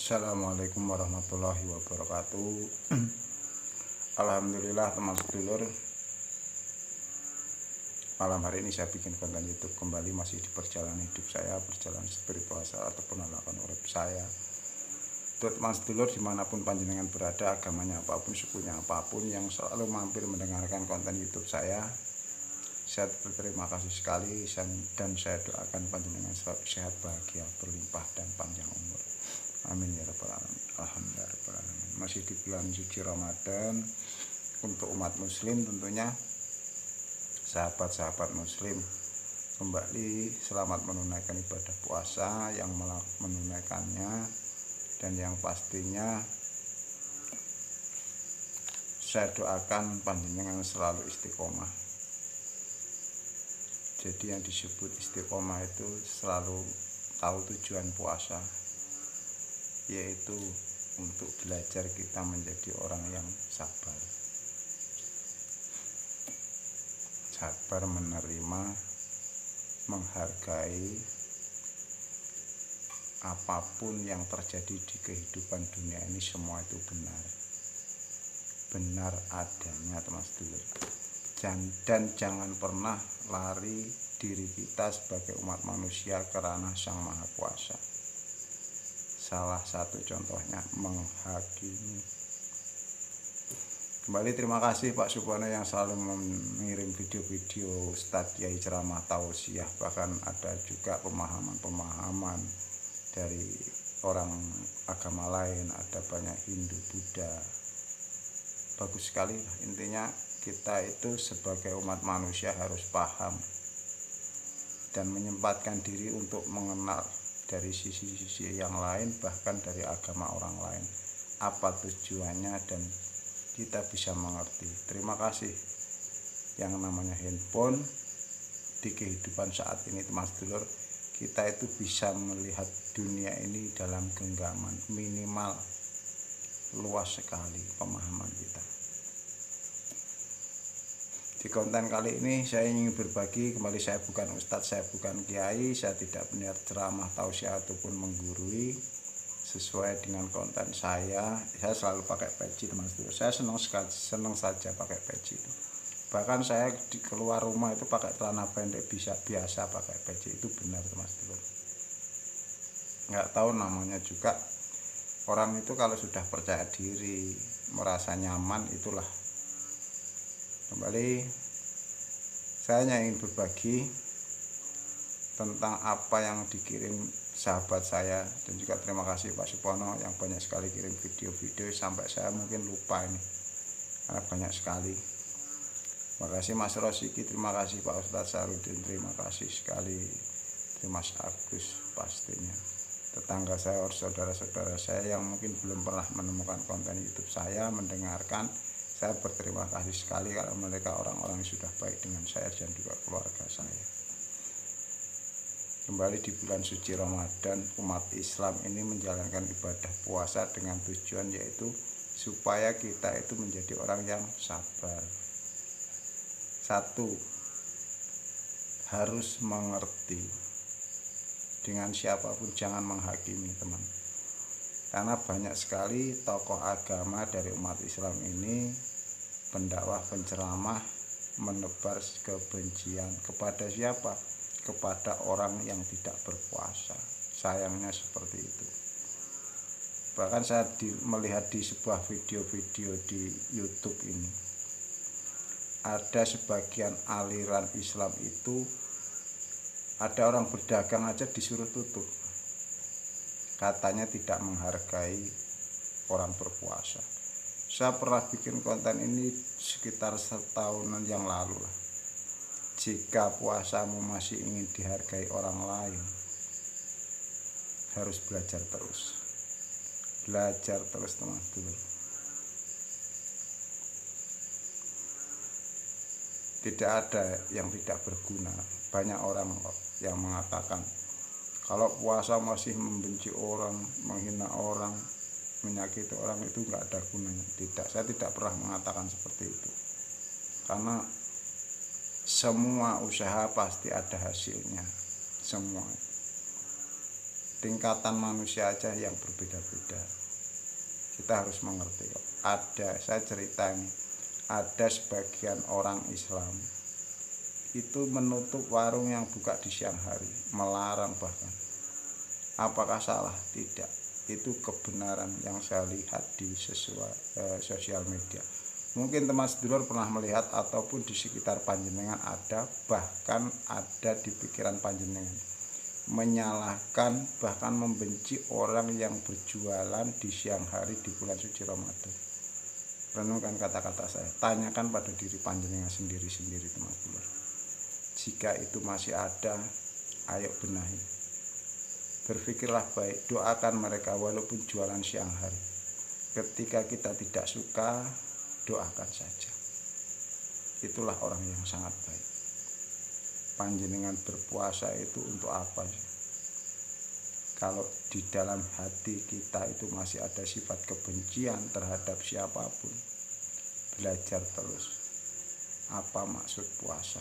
Assalamualaikum warahmatullahi wabarakatuh. Alhamdulillah teman sedulur, malam hari ini saya bikin konten YouTube kembali, masih di perjalanan hidup saya, perjalanan spiritual saya ataupun penalakan urip saya. Untuk teman sedulur dimanapun panjenengan berada, agamanya apapun, sukunya apapun, yang selalu mampir mendengarkan konten YouTube saya berterima kasih sekali, dan saya doakan panjenengan selalu sehat, bahagia, berlimpah dan panjang umur. Amin ya rabbal alamin. Alhamdulillah rabbil alamin. Masih di bulan suci Ramadan, untuk umat muslim tentunya, sahabat-sahabat muslim, kembali selamat menunaikan ibadah puasa, yang menunaikannya, dan yang pastinya saya doakan panjenengan selalu istiqomah. Jadi yang disebut istiqomah itu selalu tahu tujuan puasa, yaitu untuk belajar kita menjadi orang yang sabar. Sabar menerima, menghargai apapun yang terjadi di kehidupan dunia ini, semua itu benar adanya teman sedulur. Dan jangan pernah lari diri kita sebagai umat manusia ke ranah Sang Maha Kuasa. Salah satu contohnya menghakimi. Kembali terima kasih Pak Supono yang selalu mengirim video-video Ustadz Kiai ceramah tausiah, bahkan ada juga pemahaman-pemahaman dari orang agama lain, ada banyak Hindu, Buddha. Bagus sekali, intinya kita itu sebagai umat manusia harus paham dan menyempatkan diri untuk mengenal dari sisi-sisi yang lain, bahkan dari agama orang lain, apa tujuannya, dan kita bisa mengerti. Terima kasih yang namanya handphone di kehidupan saat ini teman sedulur, kita itu bisa melihat dunia ini dalam genggaman, minimal luas sekali pemahaman kita. Di konten kali ini saya ingin berbagi kembali, saya bukan ustadz, saya bukan kiai, saya tidak berniat ceramah, tausiah ataupun menggurui. Sesuai dengan konten saya selalu pakai peci teman sedulur. Saya senang saja pakai peci itu. Bahkan saya di keluar rumah itu pakai celana pendek, biasa pakai peci, itu benar teman sedulur. Nggak tahu namanya juga, orang itu kalau sudah percaya diri, merasa nyaman, itulah. Kembali saya hanya ingin berbagi tentang apa yang dikirim sahabat saya, dan juga terima kasih Pak Supono yang banyak sekali kirim video-video sampai saya mungkin lupa ini karena banyak sekali. Terima kasih Mas Rosiki, terima kasih Pak Ustadz Sarudin, terima kasih sekali Mas Agus, pastinya tetangga saya, saudara-saudara saya yang mungkin belum pernah menemukan konten YouTube saya, mendengarkan. Saya berterima kasih sekali kalau mereka orang-orang yang sudah baik dengan saya dan juga keluarga saya. Kembali di bulan suci Ramadan, umat Islam ini menjalankan ibadah puasa dengan tujuan, yaitu supaya kita itu menjadi orang yang sabar. Satu, harus mengerti. Dengan siapapun jangan menghakimi teman. Karena banyak sekali tokoh agama dari umat Islam ini, pendakwah, penceramah, menebar kebencian kepada siapa? Kepada orang yang tidak berpuasa. Sayangnya seperti itu. Bahkan saya melihat di sebuah video-video di YouTube ini, ada sebagian aliran Islam itu, ada orang berdagang aja disuruh tutup, katanya tidak menghargai orang berpuasa. Saya pernah bikin konten ini sekitar setahunan yang lalu lah. Jika puasamu masih ingin dihargai orang lain, harus belajar terus. Belajar terus teman sedulur. Tidak ada yang tidak berguna. Banyak orang yang mengatakan kalau puasa masih membenci orang, menghina orang, menyakiti orang, itu nggak ada gunanya. Tidak, saya tidak pernah mengatakan seperti itu. Karena semua usaha pasti ada hasilnya, semua. tingkatan manusia aja yang berbeda-beda. Kita harus mengerti kok. Saya cerita ini, ada sebagian orang Islam itu menutup warung yang buka di siang hari, melarang bahkan. Apakah salah? Tidak. Itu kebenaran yang saya lihat di sosial media. Mungkin teman sedulur pernah melihat ataupun di sekitar panjenengan ada, bahkan ada di pikiran panjenengan, menyalahkan bahkan membenci orang yang berjualan di siang hari di bulan suci Ramadan. Renungkan kata-kata saya, tanyakan pada diri panjenengan sendiri-sendiri teman sedulur. Jika itu masih ada, ayo benahi. Berpikirlah baik, doakan mereka walaupun jualan siang hari. Ketika kita tidak suka, doakan saja. Itulah orang yang sangat baik. Panjenengan berpuasa itu untuk apa sih? Kalau di dalam hati kita itu masih ada sifat kebencian terhadap siapapun, belajar terus apa maksud puasa.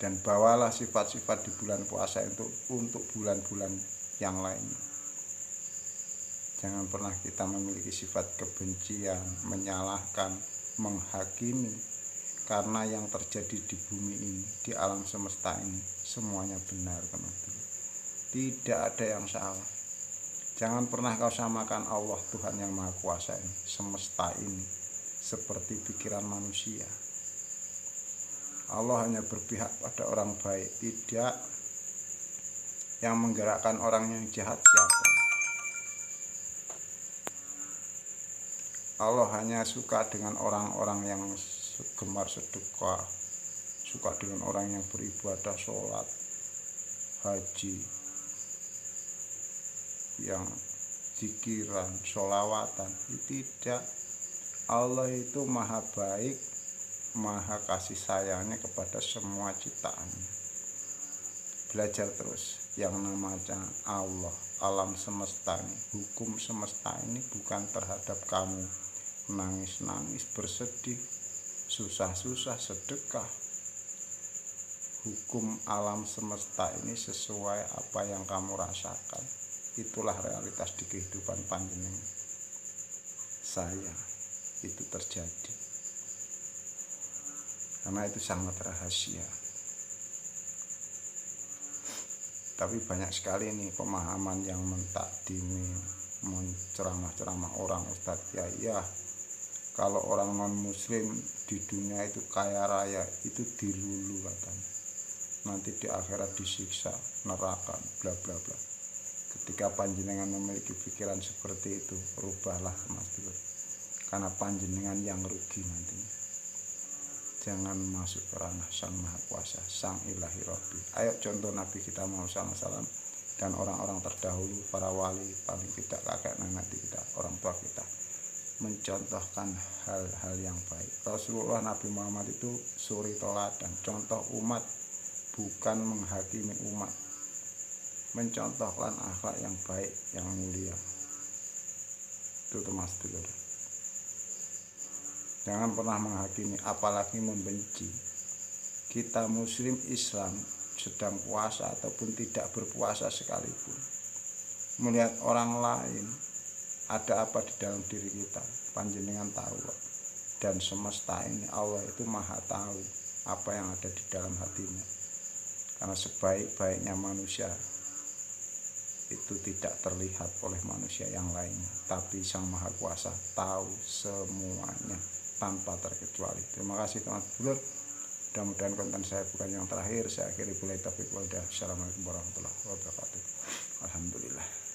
Dan bawalah sifat-sifat di bulan puasa itu untuk bulan-bulan yang lainnya. Jangan pernah kita memiliki sifat kebencian, menyalahkan, menghakimi. Karena yang terjadi di bumi ini, di alam semesta ini, semuanya benar teman-teman. Tidak ada yang salah. Jangan pernah kau samakan Allah Tuhan yang Maha Kuasa ini, semesta ini, seperti pikiran manusia. Allah hanya berpihak pada orang baik, tidak yang menggerakkan orang yang jahat siapa. Allah hanya suka dengan orang-orang yang gemar sedekah, suka dengan orang yang beribadah, sholat, haji, yang zikiran, sholawatan. Tidak. Allah itu maha baik, maha kasih sayangnya kepada semua ciptaannya. Belajar terus yang namanya Allah, alam semesta ini, hukum semesta ini bukan terhadap kamu nangis-nangis, bersedih, susah-susah, sedekah. Hukum alam semesta ini sesuai apa yang kamu rasakan. Itulah realitas di kehidupan panjenengan. Saya itu terjadi. Karena itu sangat rahasia. Tapi banyak sekali nih pemahaman yang mentakdimi, menceramah-ceramah orang ustadz ya, kalau orang non muslim di dunia itu kaya raya, itu dilulu katanya. Nanti di akhirat disiksa, neraka, bla bla bla. Ketika panjenengan memiliki pikiran seperti itu, rubahlah Mas Dulur. Karena panjenengan yang rugi nantinya. Jangan masuk ke ranah Sang Maha Kuasa, Sang Ilahi Rabbi. Ayo contoh Nabi kita Muhammad SAW dan orang-orang terdahulu, para wali, paling tidak kakek nenek kita, orang tua kita, mencontohkan hal-hal yang baik. Rasulullah Nabi Muhammad itu suri teladan, contoh umat, bukan menghakimi umat. Mencontohkan akhlak yang baik, yang mulia. Itu Mas Dulur. Jangan pernah menghakimi, apalagi membenci. Kita muslim Islam sedang puasa ataupun tidak berpuasa sekalipun, melihat orang lain ada apa di dalam diri kita, panjenengan tahu. Dan semesta ini Allah itu maha tahu apa yang ada di dalam hatinya. Karena sebaik-baiknya manusia itu tidak terlihat oleh manusia yang lainnya, tapi Sang Maha Kuasa tahu semuanya tanpa terkecuali. Terima kasih teman-teman. Mudah-mudahan konten saya bukan yang terakhir. Saya akhiri. Assalamualaikum warahmatullahi wabarakatuh. Alhamdulillah.